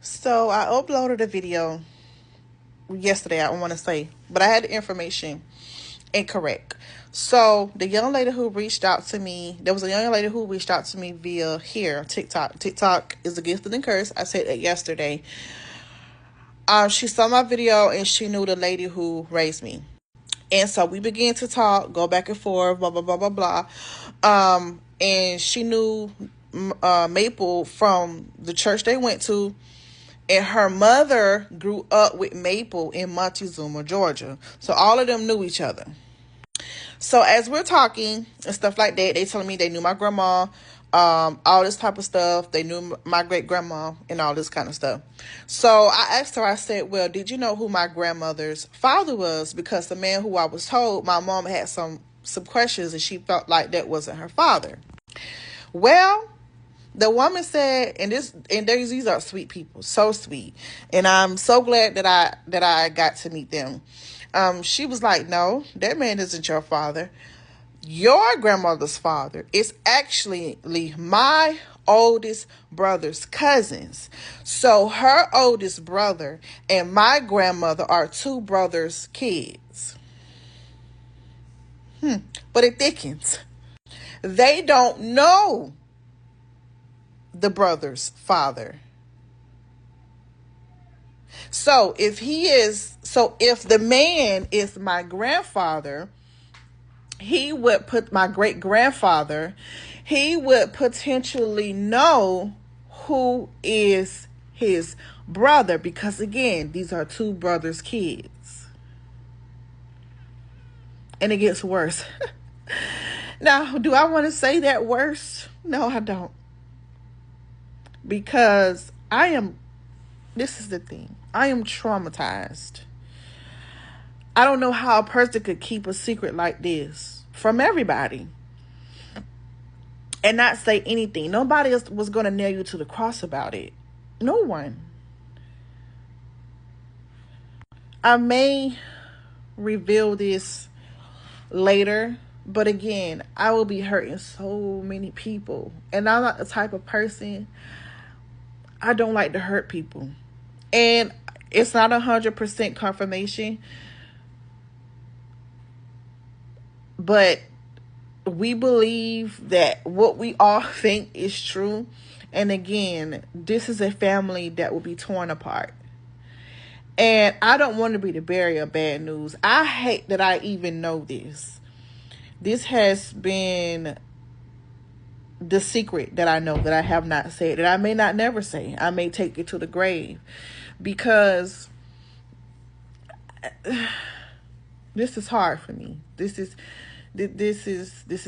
So I uploaded a video yesterday, I want to say, but I had the information incorrect. So the young lady who reached out to me, there was a young lady who reached out to me via here, TikTok. TikTok is a gift and a curse. I said that yesterday. She saw my video and she knew the lady who raised me. And so we began to talk, go back and forth, blah, blah, blah, blah, blah. And she knew Maple from the church they went to. And her mother grew up with Maple in Montezuma, Georgia. So all of them knew each other. So as we're talking and stuff like that, they telling me they knew my grandma, all this type of stuff. They knew my great grandma and all this kind of stuff. So I asked her, I said, well, did you know who my grandmother's father was? Because the man who I was told, my mom had some questions and she felt like that wasn't her father. Well, the woman said, these are sweet people, so sweet, and I'm so glad that I got to meet them. She was like, no, that man isn't your father. Your grandmother's father is actually my oldest brother's cousins. So her oldest brother and my grandmother are two brothers' kids. But it thickens. They don't know the brother's father. So if the man is my grandfather, he would put my great grandfather, he would potentially know who is his brother, because again, these are two brothers' kids. And it gets worse. Now, do I want to say that worse? No, I don't. Because this is the thing. I am traumatized. I don't know how a person could keep a secret like this from everybody and not say anything. Nobody else was going to nail you to the cross about it. No one. I may reveal this later, but again, I will be hurting so many people. And I'm not the type of person, I don't like to hurt people. And it's not 100% confirmation, but we believe that what we all think is true. And again, this is a family that will be torn apart. And I don't want to be the bearer of bad news. I hate that I even know this. This has been the secret that I know that I have not said, that I may not never say. I may take it to the grave, because this is hard for me. This is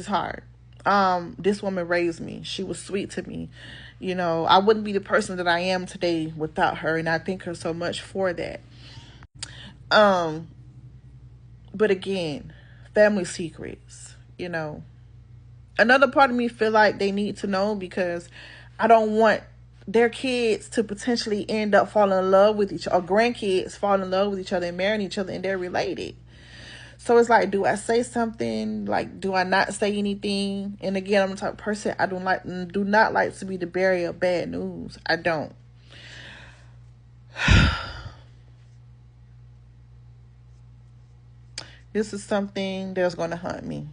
hard. This woman raised me. She was sweet to me. You know, I wouldn't be the person that I am today without her, and I thank her so much for that. But again, family secrets, you know. Another part of me feel like they need to know, because I don't want their kids to potentially end up falling in love with each other, or grandkids fall in love with each other and marrying each other, and they're related. So it's like, do I say something? Like, do I not say anything? And again, I'm the type of person, I do not like to be the bearer of bad news. I don't. This is something that's going to haunt me.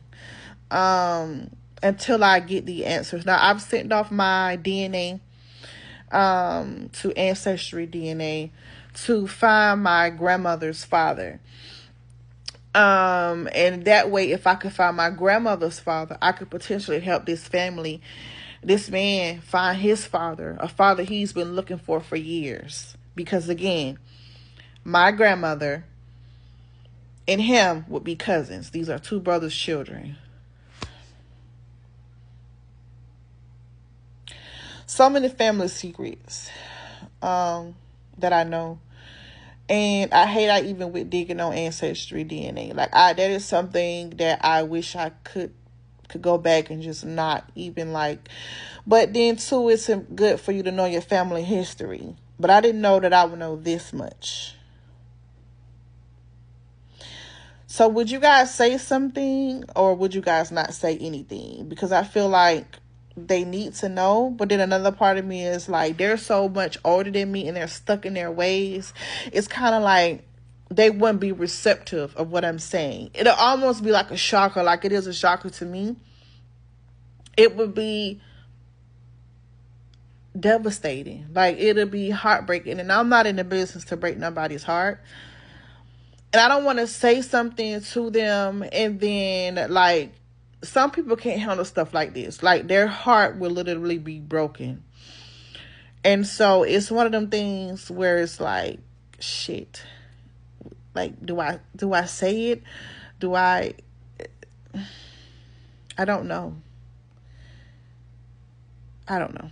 Until I get the answers. Now, I've sent off my DNA to Ancestry DNA to find my grandmother's father. And that way, if I could find my grandmother's father, I could potentially help this family, this man, find his father, a father he's been looking for years. Because again, my grandmother and him would be cousins. These are two brothers' children. So many family secrets that I know. And I hate I even with digging on Ancestry DNA. Like, that is something that I wish I could go back and just not even like. But then too, it's good for you to know your family history. But I didn't know that I would know this much. So would you guys say something, or would you guys not say anything? Because I feel like they need to know. But then another part of me is like, they're so much older than me and they're stuck in their ways. It's kind of like they wouldn't be receptive of what I'm saying. It'll almost be like a shocker, like it is a shocker to me. It would be devastating. Like, it'll be heartbreaking. And I'm not in the business to break nobody's heart. And I don't want to say something to them and then, like, some people can't handle stuff like this. Like, their heart will literally be broken. And so it's one of them things where it's like, shit. Like, do I say it? Do I don't know. I don't know.